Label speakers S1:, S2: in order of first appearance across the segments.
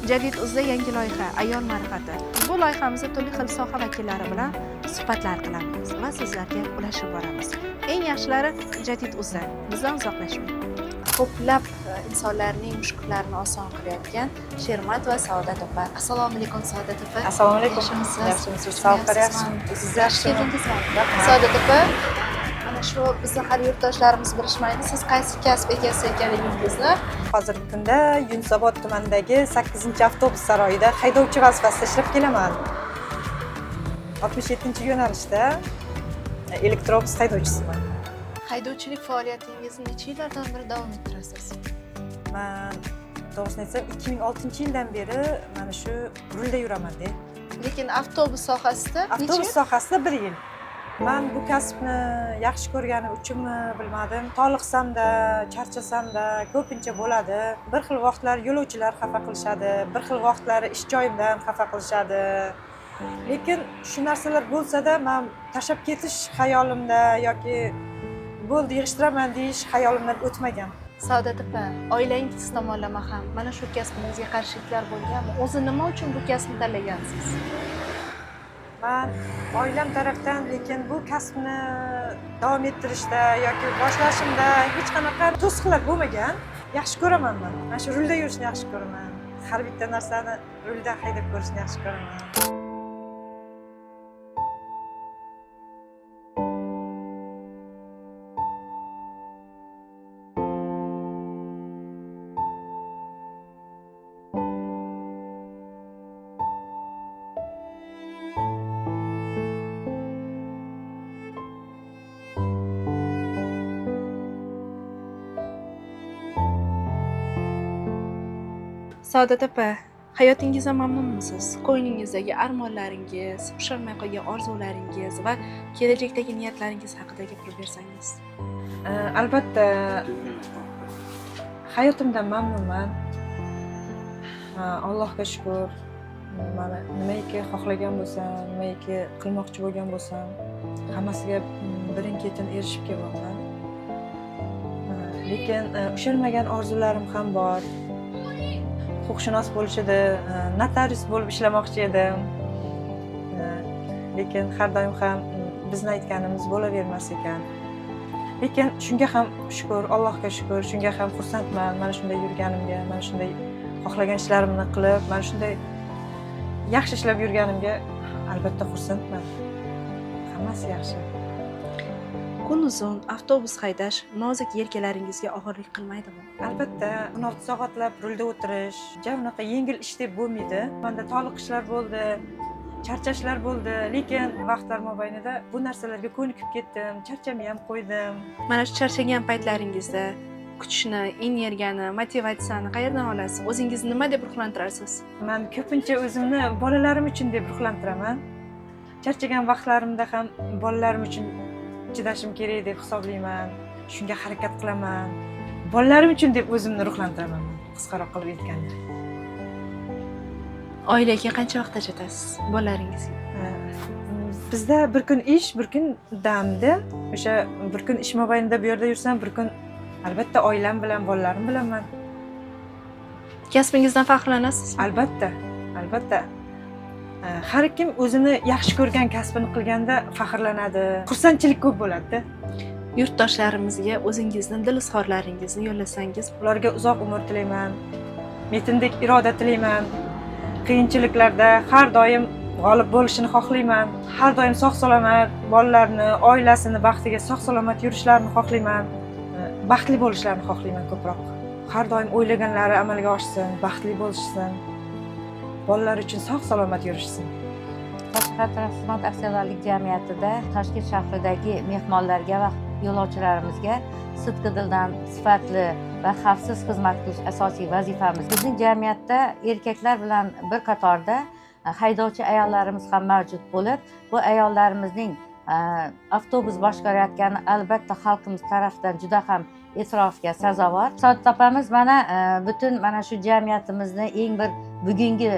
S1: Jadid Uzda yangi loyiha ayol ma'rifati. Bu loyihamizda turli xil soha vakillari bilan suhbatlar qilamiz va sizlarga ulashib boramiz. Eng yaxshilari Jadid Uzda. Bizdan uzoqlashmang. Ko'plab insonlarning mushkullarini oson qilayotgan Shermat va Saodat opa. Assalomu alaykum Saodat opa.
S2: Assalomu alaykum.
S1: Yaxshimisiz?
S2: Sog' qolyapsiz. Siz yaxshimi?
S1: Saodat opa, mana shu bizni har yurtdoshlarimiz bilishmaydi. Siz qaysi kasb egasi ekanligingizni?
S2: Hozirgi kunda Yunusobod tumanidagi 8-avtobus saroyida haydovchi vazifasida ishlab kelaman. 67-yo'nalishda elektrobus haydovchisiman.
S1: Haydovchilik faoliyatingizni necha yillardan beri davom ettirasiz?
S2: Men to'g'risini aytsam 2006-yildan beri mana shu rulda yuraman-da.
S1: Lekin avtobus sohasida
S2: Avtobus sohasida 1 yil. Men bu kasbni yaxshi ko'rganim uchunmi bilmadim. Toliqsam-da, charchasam-da ko'pincha bo'ladi. Bir xil vaqtlar yo'lovchilar xafa qilishadi, bir xil vaqtlari ish joyimdan xafa qilishadi. Lekin shu narsalar bo'lsa-da, men tashab ketish xayolimda yoki bo'ldi yig'ishtiraman deyish xayolimdan o'tmagan.
S1: Saodat opa, oilangiz tomonlama ham mana shu kasbingizga qarshiliklar bo'lganmi? O'zi nima uchun bu kasbni tanlagansiz?
S2: Men oilam tarafdan lekin bu kasbni davom ettirishda yoki boshlashimda hech qanaqa to'siqlar bo'lmagan. Yaxshi ko'raman men. Mana shu rulda yurishni yaxshi ko'raman. Har bitta narsani rulda haydab ko'rishni yaxshi ko'raman.
S1: Saodat opa, hayotingizdan mamnunmisiz? Ko'nglingizdagi armonlaringiz, ushalmay qolgan orzularingiz va kelajakdagi niyatlaringiz haqida gapirib bersangiz.
S2: Albatta hayotimdan mamnunman. Allohga shukr. Mana nimaiki xohlagan bo'lsam, nimaiki qilmoqchi bo'lgan bo'lsam, hammasiga birin-ketin erishib kelyapman. Lekin ushalmagan orzularim ham bor. Huquqshunos bo'lish edi, notarius bo'lib ishlamoqchi edim. Lekin har doim ham bizni aytganimiz bo'lavermas ekan. Lekin shunga ham shukr, Allohga shukr, shunga ham xursandman. Mana shunday yurganimga, mana shunday xohlagan ishlarimni qilib, mana shunday yaxshi ishlab yurganimga albatta xursandman. Hammasi yaxshi.
S1: Kun uzun avtobus haydash nozik yelkalaringizga og'irlik qilmaydimi?
S2: Albatta, 16 soatlab rulda o'tirish, unaqa yengil ish deb bo'lmaydi. Menda toliqishlar bo'ldi, charchashlar bo'ldi, lekin vaqtlar mobaynida bu narsalarga ko'nikib ketdim, charchamay ham qo'ydim.
S1: Mana shu charchagan paytlaringizda kuchni, energiyani, motivatsiyani qayerdan olasiz? O'zingizni nima deb ruhlantirasiz?
S2: Men ko'pincha o'zimni bolalarim uchun deb ruhlantiraman. Charchagan vaqtlarimda ham bolalarim uchun chidashim kerak deb hisoblayman. Shunga harakat qilaman. Bolalarim uchun deb o'zimni ruhlantiraman. Qisqaroq qilib aytganda.
S1: Oilaga qancha vaqt ajratasiz bolalaringizga?
S2: Bizda bir kun ish, bir kun damda. O'sha bir kun ish mobaynida bu yerda yursam, bir kun albatta oilam bilan, bolalarim bilanman.
S1: Kasbingizdan faxrlanasizmi?
S2: Albatta, albatta. Har kim o'zini yaxshi ko'rgan kasbini qilganda faxrlanadi. Xursandchilik ko'p bo'ladi-da.
S1: Yurtdoshlarimizga o'zingizning dil izhorlaringizni yo'llasangiz,
S2: ularga uzoq umr tilayman. Metindek iroda tilayman. Qiyinchiliklarda har doim g'olib bo'lishini xohlayman. Har doim sog'-salomat bolalarni, oilasini baxtiga sog'-salomat yurishlarini xohlayman. Baxtli bo'lishlarini xohlayman ko'proq. Har doim o'ylaganlari amalga oshsin, baxtli bo'lishsin. Bolalar uchun sog'-salomat yurishsin.
S3: Toshkent transport aksiyadorlik jamiyatida Toshkent shahridagi mehmonlarga va yo'lovchilarimizga sidqi dildan sifatli va xavfsiz xizmat qilish asosiy vazifamiz. Bizning jamiyatda erkaklar bilan bir qatorda haydovchi ayollarimiz ham mavjud bo'lib, bu ayollarimizning avtobus boshqarayotgani albatta xalqimiz tarafidan juda ham e'tirofga sazovor. Sodiq opamiz mana butun mana shu jamiyatimizni eng bir bugungi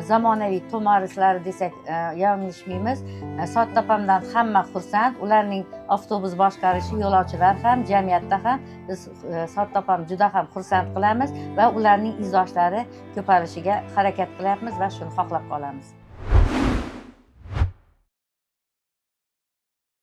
S3: zamonaviy to'marislari desak yanglishmaymiz. Sodiq opamdan hamma xursand. Ularning avtobus boshqarishi, yo'lovchilar ham, jamiyatda ham biz Sodiq opam juda ham xursand qilamiz va ularning izdoshlari ko'payishiga harakat qilyapmiz va shuni xohlab qolamiz.